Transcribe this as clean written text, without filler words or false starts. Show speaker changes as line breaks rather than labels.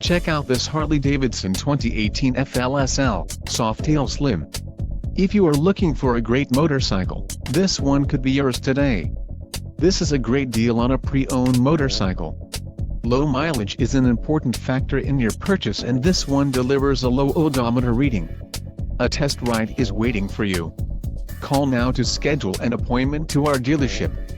Check out this Harley-Davidson 2018 FLSL, Softail Slim. If you are looking for a great motorcycle, this one could be yours today. This is a great deal on a pre-owned motorcycle. Low mileage is an important factor in your purchase, and this one delivers a low odometer reading. A test ride is waiting for you. Call now to schedule an appointment to our dealership.